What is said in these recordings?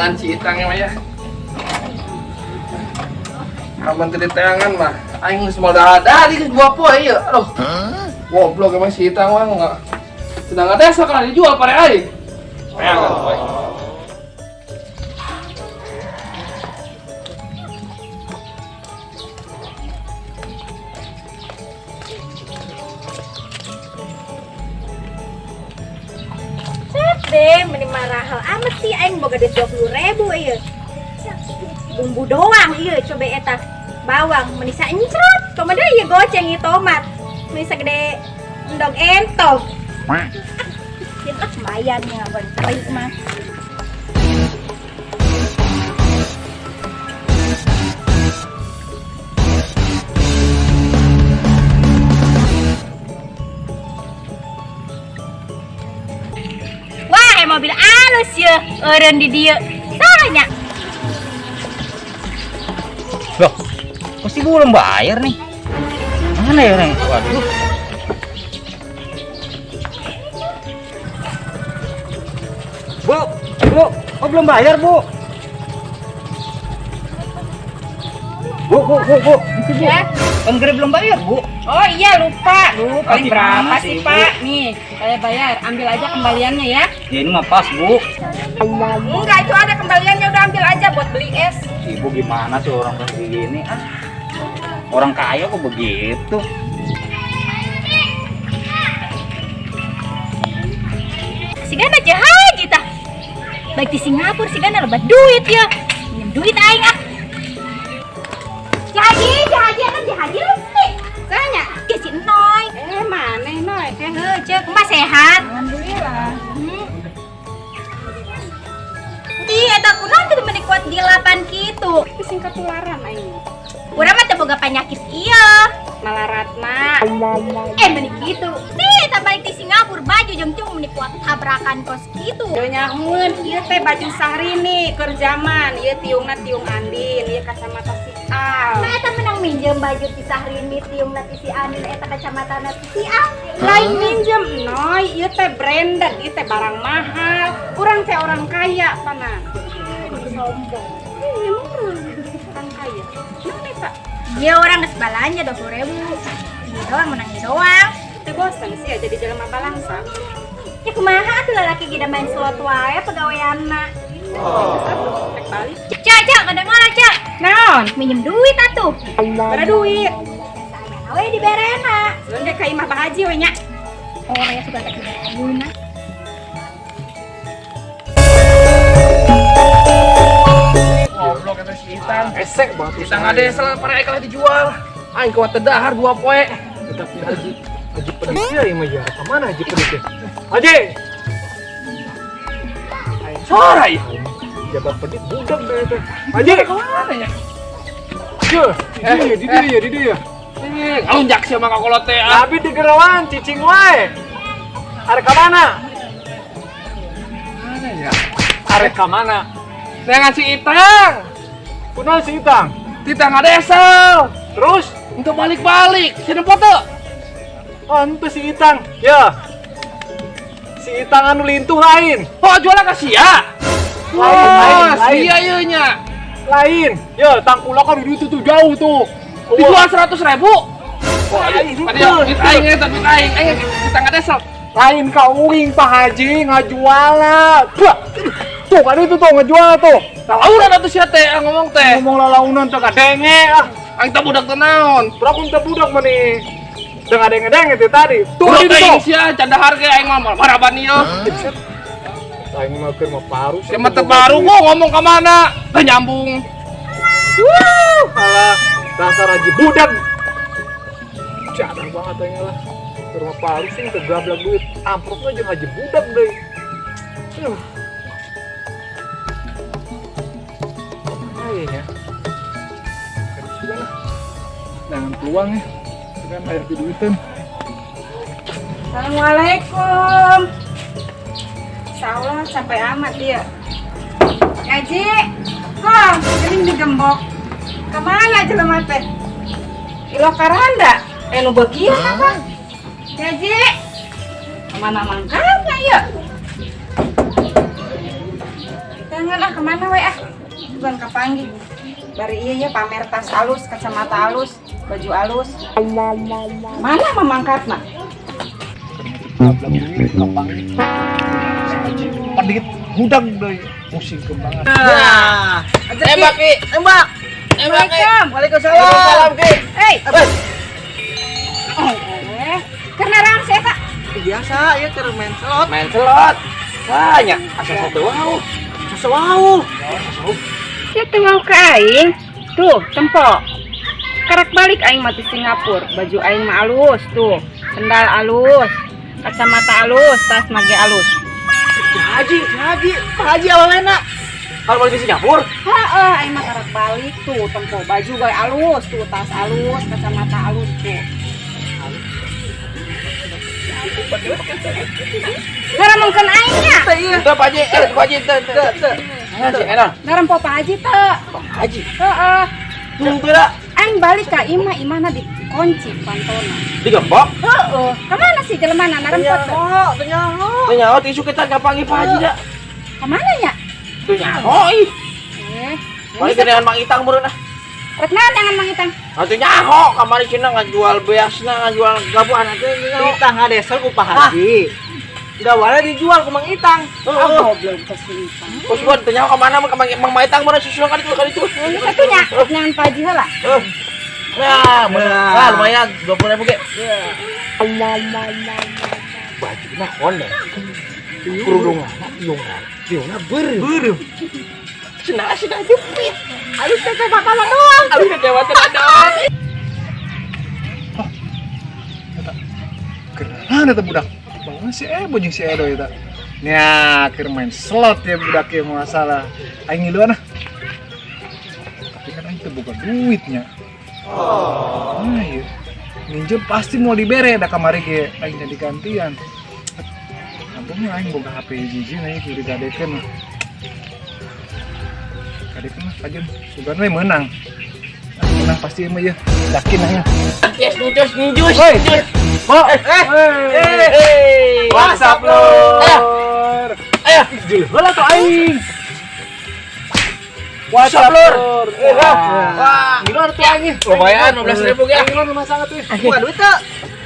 Teangan si Itang ya. Aman tadi teangan mah. Aing geus modal dari geus buah poe ieu. Aduh. Goblok emang si Itang mah enggak. Sedang ada sekarang dijual pare aing. Teangan poe. Deh, meni marahal amat sih aing boga duit 20.000 ieu. Bumbu doang ieu coba eta. Bawang meni saencrot. Komodo ieu goceng ieu tomat. Meni sagede endog entog. Yen lumayan ya ban. Tapi mah. Mobil alus ya, eureun di dieu. Saranya. Loh, pasti belum bayar nih. Mana ya orang? Waduh. Bu, kok belum bayar, Bu? Bu. Itu, Bu. Ya. Ongkir belum bayar, Bu. Oh iya lupa. Paling gimana berapa sih, sih, Pak? Nih, saya bayar. Ambil aja kembaliannya ya. Ya ini mah pas, Bu. Enggak, itu ada kembaliannya, udah ambil aja buat beli es. Ibu gimana sih orang kayak gini? Orang kaya kok begitu? Si Gana jahaji tah. Baik di Singapura si Gana lebat duit ya. Minjem duit aing ah. Jahaji kan jahaji lu sih. Tanya, ke si Noy. Mana Noy? Cek, Mbak sehat. Alhamdulillah. Di eta kunaon teh meni kuat di lapan kitu. Singkat tularan aing. Urang mah teu boga panyakit ieu. Malaratna. Meni kitu. Si eta balik di Singapura baju jeung cung meni kuat tabrakan kos kitu. Yo nyamun, ieu teh baju Sahrini keur zaman, ieu tiungna tiung Andin, ieu kacamata si Al. Nah, eta menang minjem baju ti Sahrini tiung na ti si Anin eta kacamatana ti si Al. Lain minjem, Noy, ieu teh branded, ieu teh barang mahal. Urang teh orang kaya, pana. Sombong. Iya, orang kaya. Mana, Pak? Dia orang geus balanja 20.000. Dia doang menang dia doang. Teh bosan sih ya jadi jelema balangsa. Ya kumaha atuh lalaki gida main slot wae pagaweanna. Rek balik. Cak, kada ngora, Cak. Naon? Minjem duit atuh. Bara duit. Sana we diberena. Seun ge ka imah Pak Haji we nya. Oh, ya suka tak guna. Goblok kata si Itang. Esek banget. Itang ada sel pare aing kalah dijual. Aing kuat tedahar 2 poe. Tapi Haji pedis ya ini mah. Kemana Haji pedis ya? Haji! Sora ya. Jabat pedis budak deh itu. Haji! Kemana ya? Di dia. Ngalunjak sih sama kakolot teh. Tapi di gerawan cicing wae. Arek ka mana? Mana ya? Arek ka mana? Dengan si Itang. Kunaon si Itang? Itang ada esel. Terus? Untuk balik-balik. Sini foto. Oh, itu si Itang. Ya. Si Itang anu lintuh lain. Oh, jualan ke sia. Wah, lain. sia ieu nya. Lain. Ya, tangkulak kan itu tuh jauh tuh. Dijual 100.000. Wah, ini Tadi duit aing eta duit aing. Aing Itang ada esel. lain ka uing Pak Haji ngajual lah. Tuh kan itu tuh ngejual tuh. Lalaunan atuh sia teh ngomong teh. Ngomong lalaunan teh kadenge ah. Aing teh budak teh naon? Berapa teh budak meni. Teu ngadenge-denge teh tadi. Tuh Budak itu teh tuh. sia candahar ge aing mah maraban ieu. Aing mah keur mah paru. Sia mah teu baru gua ngomong ka mana? Teu nyambung. Alah, dasar Haji budak. Jadar banget aing lah. Keur mah paru sih teu gablak duit. Amprokna jeung Haji budak deui. Kayaknya. Sudah lah. Jangan peluang ya. Kan air di duitan. Assalamualaikum. Insyaallah sampai amat dia. Haji, kok geuning digembok. Kemana jelema teh? Ilo karanda, nu begitu apa? Haji, kemana mangkanya ya? Jangan lah kemana we ah. Bukan kepanggil. Bari iya ya pamer tas halus, kacamata halus, baju halus. Mana memangkatna? Gablak duit gampang. Haji pedit budak deui. Pusing kembangan. Nah, tembak Ki, tembak. Tembak Ki. Waalaikumsalam. Waalaikumsalam Ki. Hei. Karena orang saya Pak. Biasa ya keur main slot. Main slot. Banyak asa satu wow. Asa wow. Ya tengah ke aing. Tuh, tempo. Karak balik aing mati Singapura. Baju aing mah alus tuh. Sendal alus. Kacamata alus, tas mage alus. Haji awalena. Kalau balik ke Singapura, Heeh, aing mah karak balik tuh, tempo. Baju gue alus tuh, tas alus, kacamata alus tuh. Ngaramengkeun aing nya. itu Pak Haji, Pak Haji teu. Haji enak. Ngarampo Pak Haji teu. Haji. Heeh. Tunggu lah. Aing balik ka imah, imahna dikunci pantona. Digembok. Heeh. Kemana sih jelemana narempot teh? Nyaho tisu kita gapangi Pak Haji dah. Kemana nya? Tuh nyaho ih. Balik ke dengan Mang Itang meureun ah. Rek naon dengan Mang Itang? Atuh nyaho kamari cenah ngajual beasna, ngajual gabuhan atuh nyaho. Itang ngadesel ku Pak Haji. Gawala dijual ke Mang Itang. Goblok ka si Itang. Bos gua teu nyaho ka mana mah ka Mang Itang meureun susul ka ditu. Satunya ngan Pak Haji heula. Nah, lumayan 20.000 ge. Bajuna konde. Kerudunganna tiungna beureum. Cenah jepit. Alus teh bakalan doang. Alus teh doang. Keren eta budak. Bang si jeung si Edo eta. Nya keur main slot ya budak ieu masalah. Aing ngiluan ah. Tapi kan aing teu boga duitnya. Nah, iya. Minjem pasti mau dibere da kamari ge aing jadi gantian. Ampun aing boga HP hiji na ieu kudu gadekeun. Gadekeun mah pajen sugan we meunang. Menang pasti mah ya. Yakin aing. Yes, njus. Hoi. Oh, WhatsApp lur. Ayo, heula tuh aing. WhatsApp lur. Wah, gimana tuh aing? Lumayan 15.000 ge. Gimana rumah sangat tuh? Bukan duit teh.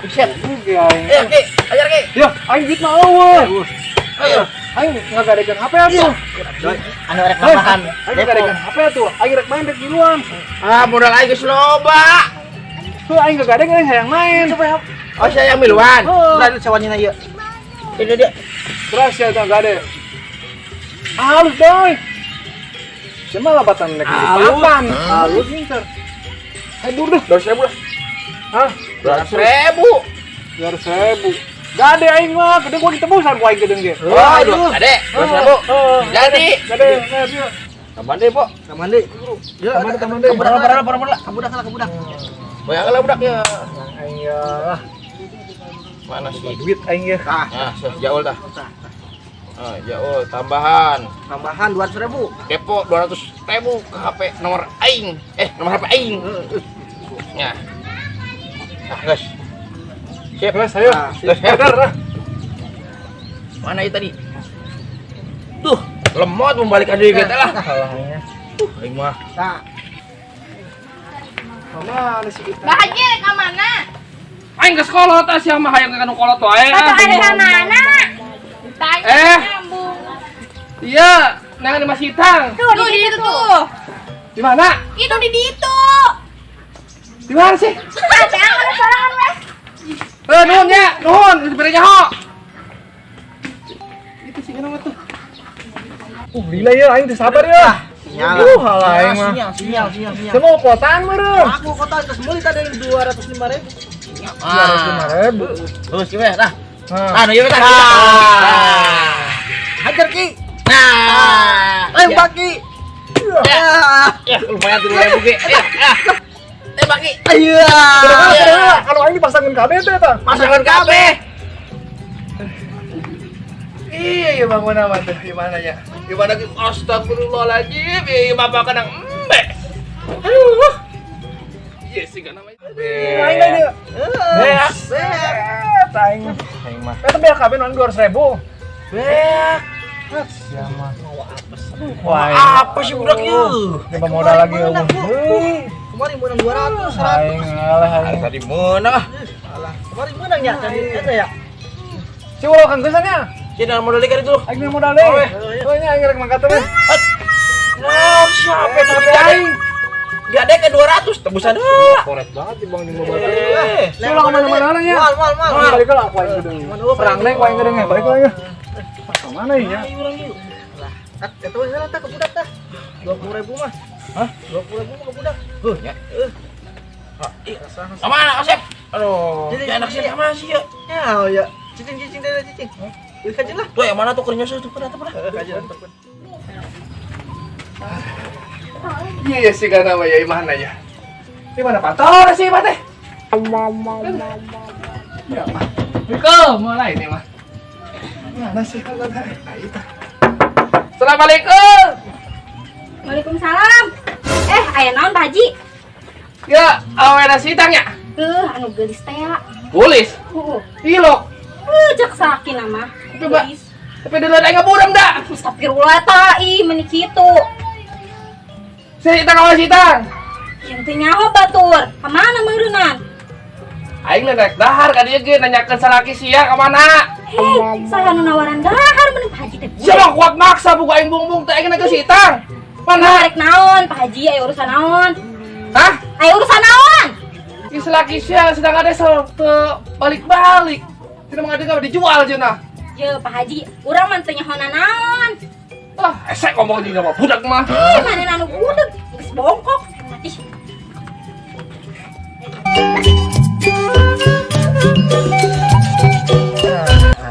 Siap juga aing. Ayo Ki, ajar Ki. Ya, aing duit mah eueuh. Ayo, aing ngagadekeun HP atuh. Anu rek tambahan. Aing ngagadekeun HP atuh. Aing rek main rek duluan. Ah, modal aing geus loba. Tuh aing ngagadekeun aing hayang main. Oh, saya yang miluan. Berarti cawanina ieu. Ini dia. Terus ya tang gade. Halus doi. Cuma labatan nek di papan. Halus pinter. Ayo dur deh. 200.000 lah. Hah? 200.000. 200.000. Gade aing mah, gede gua ditebusan gua aing gedeng ge. Waduh, Ade, 200.000. Jadi. Gade, gade. Kapan deh, Pok? Kaman deui. Ya, Taman deh. Berapa? kabudak lah kabudak. Banyak lah budak ya. Aing ya. Mana sih? Duit aing ya. Nah, jauh dah. Ah, jauh tambahan. Tambahan 200.000. Depo 200.000 ke HP nomor aing. Nomor HP aing. Ya. Nah, guys. Siap, Terus ayo. Guys, mana itu tadi? Tuh, lemot membalik adik kita lah. Salahnya. Aing mah. Nah, Mana sih kita? Pak Haji rek ka mana? Aing ke sekolah tah sia mah hayang ka nu kolot wae. Kata ada ka mana? Tanya nyambung. Iya, nang di Mas Itang. Tuh di situ tuh. Di mana? Itu di ditu. Di mana sih? Ada angin sorangan wes. Nuhun ya, nuhun, sebenarnya ho. Itu sih nama tuh. Gila ya aing teu sabar ya. sinyal. Halah aing mah. Sinyal. Semua kotaan meureun. Aku kota geus meuli tadi 205.000. 205.000. Terus gimana? Nah. Nah, Anu ieu tah. Hajar Ki. Nah. Tembak Ki. Ya, lumayan 3.000 ge. Tembak Ki. Ayo. Kalau aing dipasangin kabeh teh tah. Pasangan kabeh. Iya, Bang mana mah tuh? Gimana ya? Gimana gitu? Astagfirullahaladzim, iya bapak kadang embe. Aduh. Iya sih kan namanya. Aing tadi. Aing mah. Eta biar kabeh non 200.000. Bek. Siapa? Wah, apa sih budak ieu? Coba modal lagi ya. Kemarin menang 200, 100. Aing ngalah Aing aing. tadi menang ah. Alah, kemarin menang ya tadi eta ya. Si ulah kang geusanya. Jangan modal ikan itu. Aing mah modal deui. Oh nya aing rek mangkat teh. Nah, siapa tapi aing? Gade ke 200 tebusan deui. Koret banget di Bang di mobil. Eh, Si ulah kemana-mana nya. Mal. Balik lah aku aing gedeng. Perang deh aku aing gedeng balik lagi. Mana ya? Tak eta we heula tah ke budak tah. 20.000 mah. Hah? 20.000 mah ke budak. nya. Mana Asep? Aduh, Jadi, enak sih sama sih ya. Ya, oh ya. Cicing deh cicing. Beli aja lah. Tuh yang mana tuh kernya tuh pada pada. Aja. Iya sih kan nama ya mana ya? Di mana pantau sih mah teh? Ya mah. Miko mulai ini mah. Mana sih kan ada? Assalamualaikum. Waalaikumsalam. Aya naon Pak Haji? Ya, awena sitang ya? Anu geulis teh ya. Tulis. Ilok. Jak sakin mah. Coba. Tapi dulu ada ngaburem dah. Astagfirullah ta ih meuni kitu. Sitang awal sitang. Yang teh nyaho batur. Ka mana meureunnan? Aing naik dahar ka dieu ge nanyakeun salaki sia ka mana? Salah nu nawaran dahar meuni Pak Haji teh. Siapa kuat maksa buka aing bungbung teh aing ke sitang. Mana? Rek naon Pak Haji aya urusan naon? Hah? Aya urusan naon? Si salaki sia sedang ada sel balik-balik. Tidak mengadakan dijual cenah. Ye Pak Haji, urang mah teu nyahoana naon. Ah, esek ngomong juga mah budak mah. Mana anu budak geus bongkok. Ih,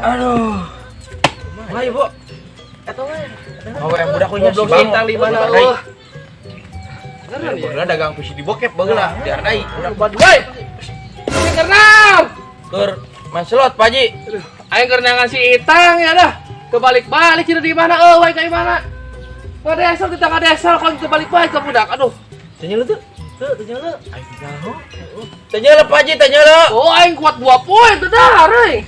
Aduh. Ayo, Bu. Eta we. Mau yang budak punya si Goblok Bang. sitang di mana Hai. eueuh? Bener dagang puisi di bokep bageula dihargai. Woi. Kenal. Keur main slot Pak Haji. Aing keur nangan si Itang ya dah. Kebalik-balik cenah di mana euy ka mana? Ngadesel kita ngadesel kalau kebalik-balik ke budak. Aduh. Tanya lu tuh. Tuh, tanya lu. Tanya le Pak Haji, tanya le. Oh, aing kuat 2 poin teu dahar euy.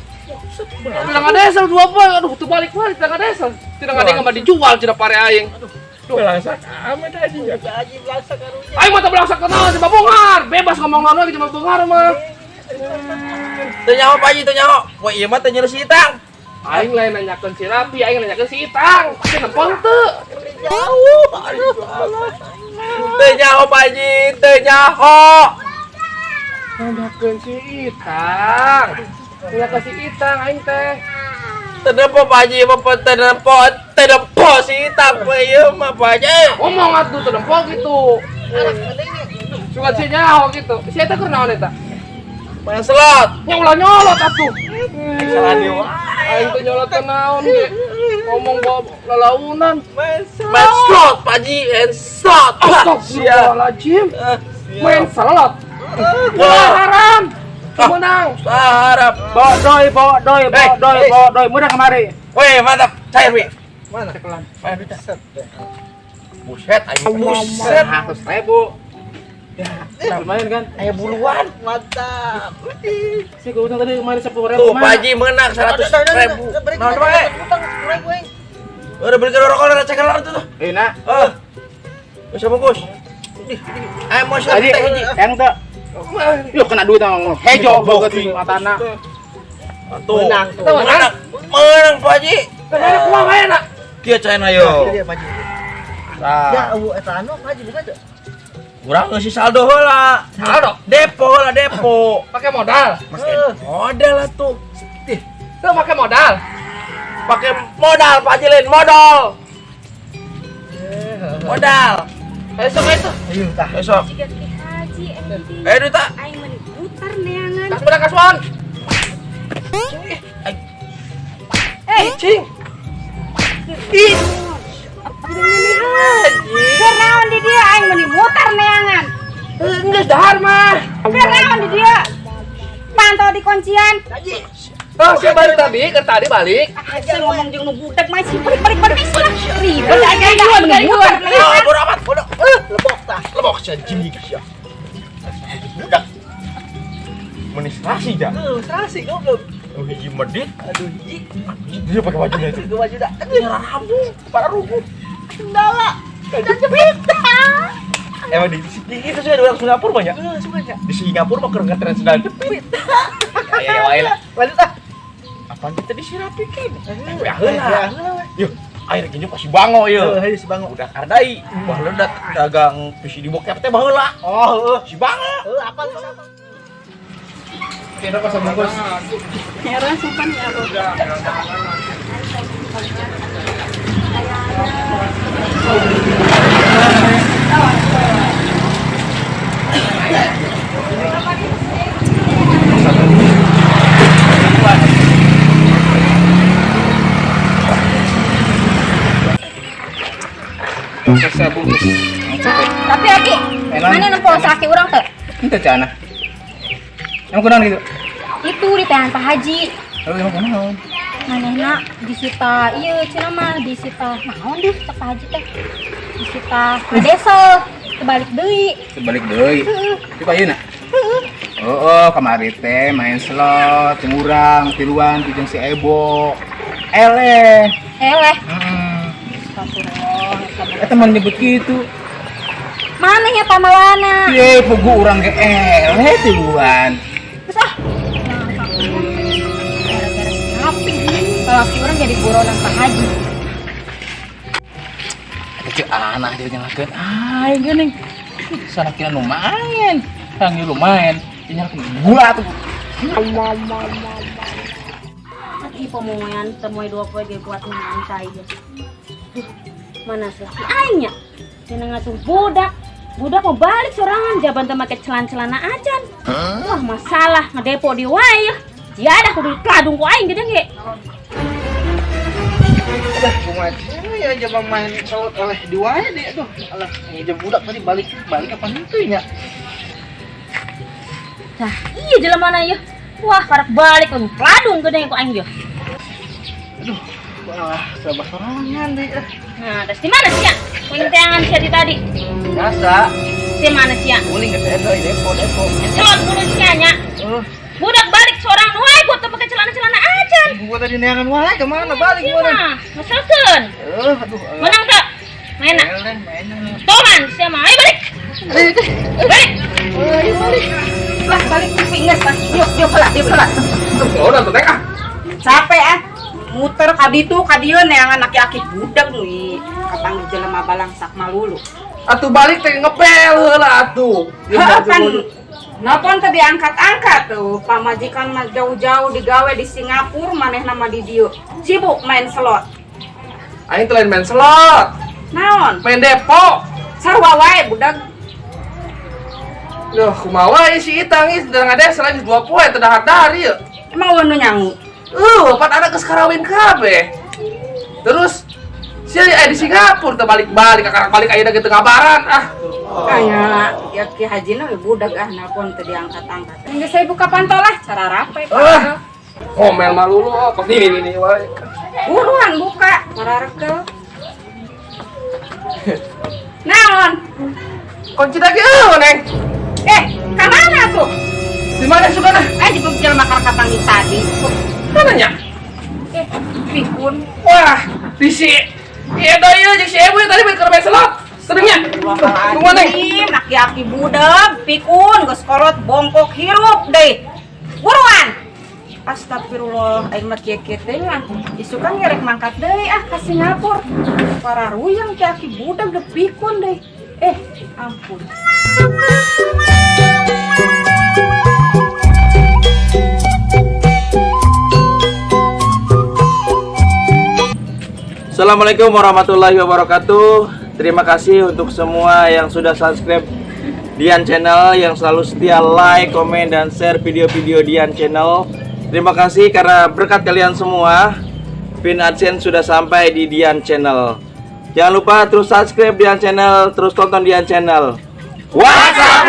Tidak ngadesel 2 poin. Aduh, teu balik-balik tidak ngadesel. Tidak ngadeng mah dijual cenah pare aing. Belangsak amat aja. Haji belasa karunya. Aing mah teu belangsak kenal coba bongar. Bebas ngomong naon lagi cuma bongar mah. Tanya apa Pak Haji, tanya apa? Wah, iya mah tanya le si Itang. Aing lain nanyakeun si Rapi, aing nanyakeun si Itang. Cenah pon teu. Jauh. Aduh. Tanya apa Pak Haji, tanya apa? Nanyakeun si Itang. Nanyakeun si Itang aing teh. Kenapa Pak Haji, apa tenepo si Itang we ieu mah Pak Haji. Ngomong atuh teu dempok gitu. Suka si nyaho gitu. Si eta keur naon eta? Main slot. Ya ulah nyolot atuh. Salah dia. Aing teh nyolot teh naon ge. Ngomong bawa lalaunan. Main slot Pak Haji, and slot. Astagfirullahaladzim. Main slot. Wah, haram. Menang. Harap. Bodoy, mudah kemari. Weh, mantap. Cair, Wi. Mana? Main duit. Buset, aing buset. 100.000. Ya, lumayan kan? Aya buluan. Mantap. Si gua utang tadi kemarin 10.000. Tuh, Pak Haji menang 100.000. Nah, coba udah beli rokok udah cek kelar tuh. Enak. Bisa bungkus. Ayo mau shot Haji, teh hiji. yang teu. Yuk kena duit tang hejo boga di matana. Tuh. Menang. Menang. Menang Pak Haji. Kenapa kuah bae nak? Kieu cain ayo. Iya, Pak Haji. Tah. Ya, eta anu Pak Haji bukan tuh. Urang geus si saldo heula. Saldo? Depo heula depo. Pakai modal. Modal atuh. Tuh pakai modal. Pakai modal Pak Haji lain modal. Modal. Besok itu. Ayo tah. Besok. Jika Ki Haji Duit tak. aing meuni putar neangan. Kas bedak kaswan. Cing. Keur naon di dieu aing meuni mutar neangan. Geus dahar mah. Keur naon di dieu? Pantau di kuncian. Oh, siapa balik tadi? Ke tadi balik. Saya ngomong jeung nu budak mah si balik betis lah. Ribet aja gua meuni mutar Oh, neangan. bodo amat, bodo. Lebok tah. Lebok janjing sia. Budak. Menis rasi dah. Serasi goblok. hiji medit. Aduh, hiji. Dia pakai bajunya itu. Gua baju dah. Nyerah rabu, para rubuh. Kendala. Dan jepit. Emang di itu sudah orang Singapura banyak. Sukanya. Di Singapura mah keren tren sendal jepit. Ya wae lah. Lanjut ah. Apaan kita disirapikeun? Ya Ya heula. Yuk, air kinyu kasih bango yuk. Heuh, si Bango. Udah kardai. Wah ledak dagang visi di bokep teh baheula. Oh, Si bango. apa tuh sama? Kira pas bungkus. Heran simpan ya aku. Saya bungkus. Tapi Aki, Enak. mana nempel saki orang tuh? Itu cana. Emang kurang gitu. Itu di tangan Pak Haji. Lalu emang kurang. Manehna disita, iya cenah mah disita. Naon deh Pak Haji teh? Disita ngadesel, kebalik deui. Sebalik deui. Di payeuna. Oh, kamari teh main slot, cengurang, tiluan, jeung si Ebo. Eleh. Eleh, Eh teman nyebut gitu. mana ya pamawana? Ye, pugu urang ge eleh tiluan. Terus ah. Gara-gara ngapi. Kalau aki orang jadi buronan Pak Haji. Kecil anak dia nyalakeun. Ai geuning. Sana kira lumayan. Hangi lumayan. Nyalakeun gula tuh. Aki pemoyan temuai 2 poe ge kuat nyantai aja. Mana sih laki aingnya? Cenah ngasuh budak. Budak mau balik sorangan jaban teh make celana ajan. Wah, masalah ngedepo di wae. Jiadah kudu ditladung ku aing gede ge. Udah, kumaha ya jabang main saut oleh di wae deh tuh. Alah, ngejam budak tadi balik apa henteu nya. Nah, iya jelema mana ya? Wah, karek balik kun tladung gede ku aing ge. Wah, sabar sorangan deh. Nah, terus di mana sih ya? Poin tangan si tadi. Masa Di mana sih ya? uling ke saya deui depo. Celot bulu nya. Budak balik seorang wae buat teu pakai celana ajan. Gua tadi neangan wae kemana balik gua teh. Nah, masalkeun. Aduh. Menang tak? Mainna. Mainan. Toman siapa? Ayo balik. Balik. Lah balik ke pinggir pas. Yuk pelat. Oh, udah tuh teh ah. Capek ah. Muter ka ditu ka dieu neangan aki-aki budak nih. Kapang jelema balangsak malulu. Atuh balik teh ngepel heula atuh. Heeh kan. Napon teh diangkat-angkat tuh. Pamajikan mah jauh-jauh digawe di Singapura manehna mah di dieu. Sibuk main slot. Aing teh lain main slot, Naon? main depo. Sarua wae budak. Loh, kumaha ieu si Itang ieu sedang ada selain 2 poe teh dahar ieu. Emang anu nyangu. Empat anak geus karawin kabeh. Terus si aya di Singapura teh balik-balik kakak balik aya gitu ngabaran ah. Kayaknya ya Ki Haji na budak ah nelpon teh diangkat-angkat. Geus saya buka pantol lah cara rape. Ngomel malulu oh kok ini wae. Buruan buka, mararekel. Naon? Kunci lagi Neng. Ka mana tuh? Di mana sukana? Di pegel makar kapangi tadi. Mananya? Pikun. Wah, di si iya doy jeung si Ebu tadi main kermain slot. Sedengnya. Tunggu Neng. Aki-aki budak, pikun, geus kolot bongkok hirup deh. Buruan. Astagfirullah, aing mah kieu teh mah. Isukan ngerek mangkat deui ah ka Singapura. Para ruyang aki budak ge pikun deh. Ampun. Assalamualaikum warahmatullahi wabarakatuh. Terima kasih untuk semua yang sudah subscribe Dian Channel, yang selalu setia like, komen, dan share video-video Dian Channel. Terima kasih karena berkat kalian semua, pin AdSense sudah sampai di Dian Channel. Jangan lupa terus subscribe Dian Channel, terus tonton Dian Channel. WhatsApp.